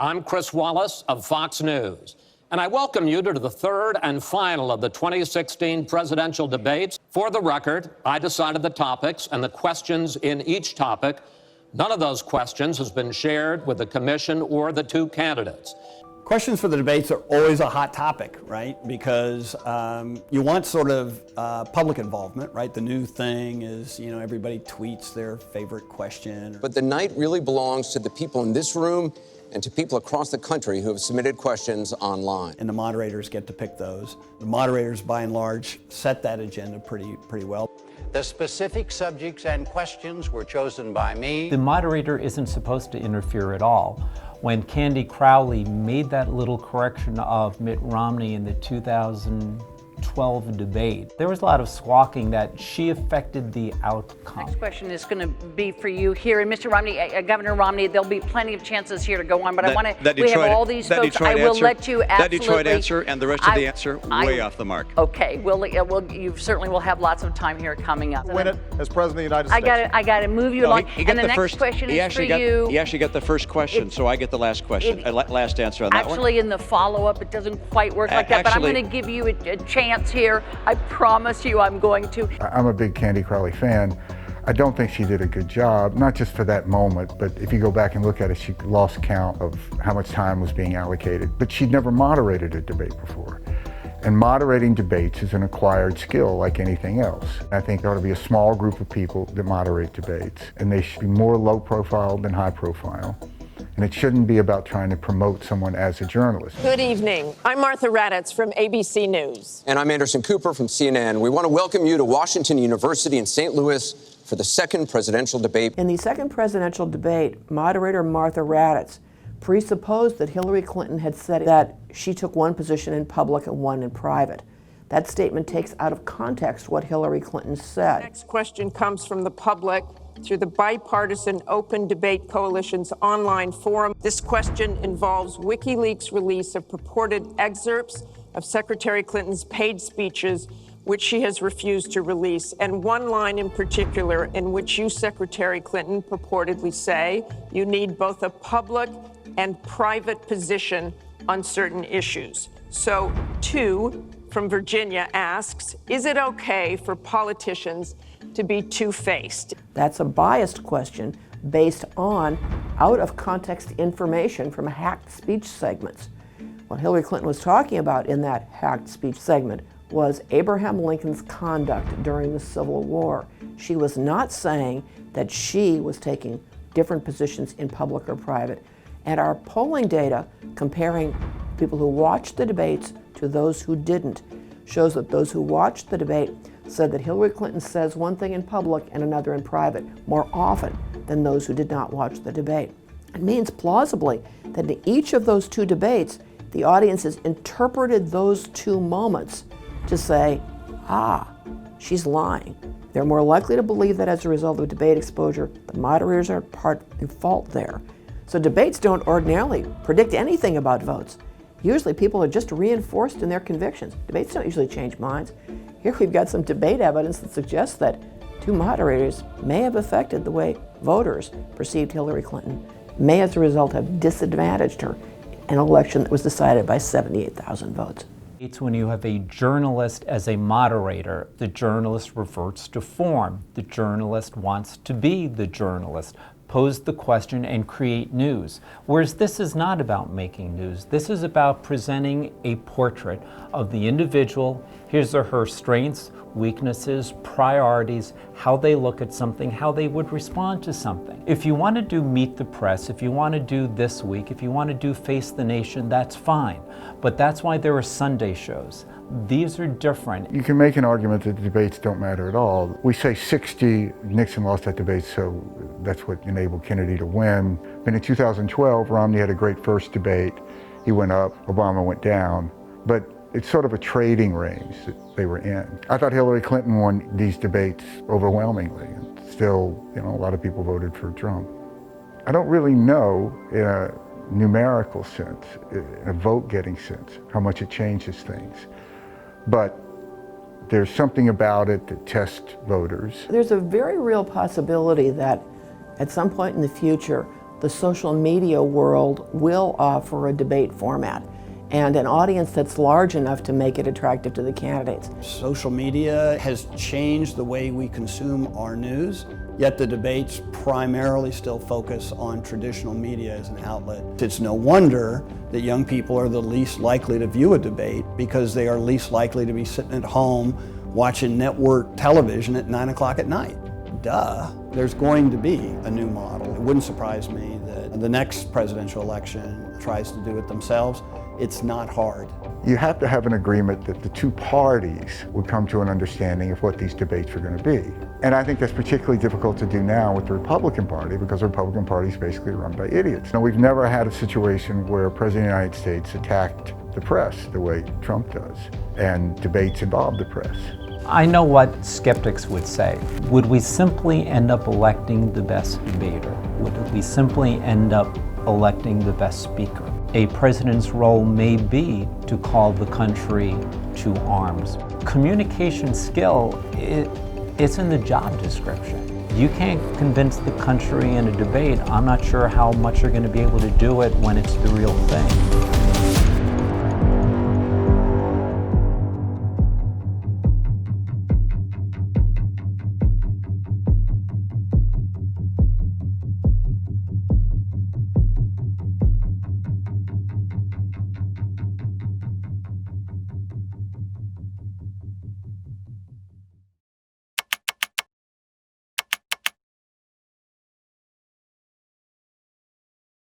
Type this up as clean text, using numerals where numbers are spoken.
I'm Chris Wallace of Fox News, and I welcome you to the third and final of the 2016 presidential debates. For the record, I decided the topics and the questions in each topic. None of those questions has been shared with the commission or the two candidates. Questions for the debates are always a hot topic, right? Because you want sort of public involvement, right? The new thing is, everybody tweets their favorite question. But the night really belongs to the people in this room and to people across the country who have submitted questions online. And the moderators get to pick those. The moderators, by and large, set that agenda pretty well. The specific subjects and questions were chosen by me. The moderator isn't supposed to interfere at all. When Candy Crowley made that little correction of Mitt Romney in the 2012 debate, there was a lot of squawking that she affected the outcome. Next question is going to be for you here. And Mr. Romney, Governor Romney, there'll be plenty of chances here to go on, but I want to, we have all these folks. I will let you absolutely. That Detroit answer and the rest of the answer way off the mark. Okay, you certainly will have lots of time here coming up. Win it as President of the United States. I got to move you along. And the next question is for you. He actually got the first question, so I get the last question, last answer on that one. Actually, in the follow-up, it doesn't quite work like that, but I'm going to give you a chance here. I promise you I'm going to. I'm a big Candy Crowley fan. I don't think she did a good job, not just for that moment, but if you go back and look at it, she lost count of how much time was being allocated. But she'd never moderated a debate before. And moderating debates is an acquired skill like anything else. I think there ought to be a small group of people that moderate debates, and they should be more low profile than high profile. And it shouldn't be about trying to promote someone as a journalist. Good evening. I'm Martha Raddatz from ABC News. And I'm Anderson Cooper from CNN. We want to welcome you to Washington University in St. Louis for the second presidential debate. In the second presidential debate, moderator Martha Raddatz presupposed that Hillary Clinton had said that she took one position in public and one in private. That statement takes out of context what Hillary Clinton said. Next question comes from the public through the Bipartisan Open Debate Coalition's online forum. This question involves WikiLeaks' release of purported excerpts of Secretary Clinton's paid speeches, which she has refused to release, and one line in particular in which you, Secretary Clinton, purportedly say you need both a public and private position on certain issues. So, two from Virginia asks, is it okay for politicians to be two-faced? That's a biased question based on out-of-context information from hacked speech segments. What Hillary Clinton was talking about in that hacked speech segment was Abraham Lincoln's conduct during the Civil War. She was not saying that she was taking different positions in public or private. And our polling data, comparing people who watched the debates to those who didn't, shows that those who watched the debate said that Hillary Clinton says one thing in public and another in private more often than those who did not watch the debate. It means plausibly that in each of those two debates, the audiences interpreted those two moments to say, she's lying. They're more likely to believe that as a result of debate exposure. The moderators are part in fault there. So debates don't ordinarily predict anything about votes. Usually people are just reinforced in their convictions. Debates don't usually change minds. Here we've got some debate evidence that suggests that two moderators may have affected the way voters perceived Hillary Clinton, may as a result have disadvantaged her in an election that was decided by 78,000 votes. It's when you have a journalist as a moderator, the journalist reverts to form. The journalist wants to be the journalist, pose the question and create news. Whereas this is not about making news. This is about presenting a portrait of the individual, his or her strengths, weaknesses, priorities, how they look at something, how they would respond to something. If you want to do Meet the Press, if you want to do This Week, if you want to do Face the Nation, that's fine. But that's why there are Sunday shows. These are different. You can make an argument that the debates don't matter at all. We say 60, Nixon lost that debate, so that's what enabled Kennedy to win. But in 2012, Romney had a great first debate. He went up, Obama went down. But it's sort of a trading range that they were in. I thought Hillary Clinton won these debates overwhelmingly. And still, a lot of people voted for Trump. I don't really know in a numerical sense, in a vote-getting sense, how much it changes things. But there's something about it that tests voters. There's a very real possibility that at some point in the future, the social media world will offer a debate format and an audience that's large enough to make it attractive to the candidates. Social media has changed the way we consume our news, yet the debates primarily still focus on traditional media as an outlet. It's no wonder that young people are the least likely to view a debate because they are least likely to be sitting at home watching network television at 9 o'clock at night. Duh. There's going to be a new model. It wouldn't surprise me that the next presidential election tries to do it themselves. It's not hard. You have to have an agreement that the two parties would come to an understanding of what these debates are going to be. And I think that's particularly difficult to do now with the Republican Party because the Republican Party is basically run by idiots. Now, we've never had a situation where a president of the United States attacked the press the way Trump does, and debates involve the press. I know what skeptics would say. Would we simply end up electing the best debater? Would we simply end up electing the best speaker? A president's role may be to call the country to arms. Communication skill, it's in the job description. You can't convince the country in a debate. I'm not sure how much you're going to be able to do it when it's the real thing.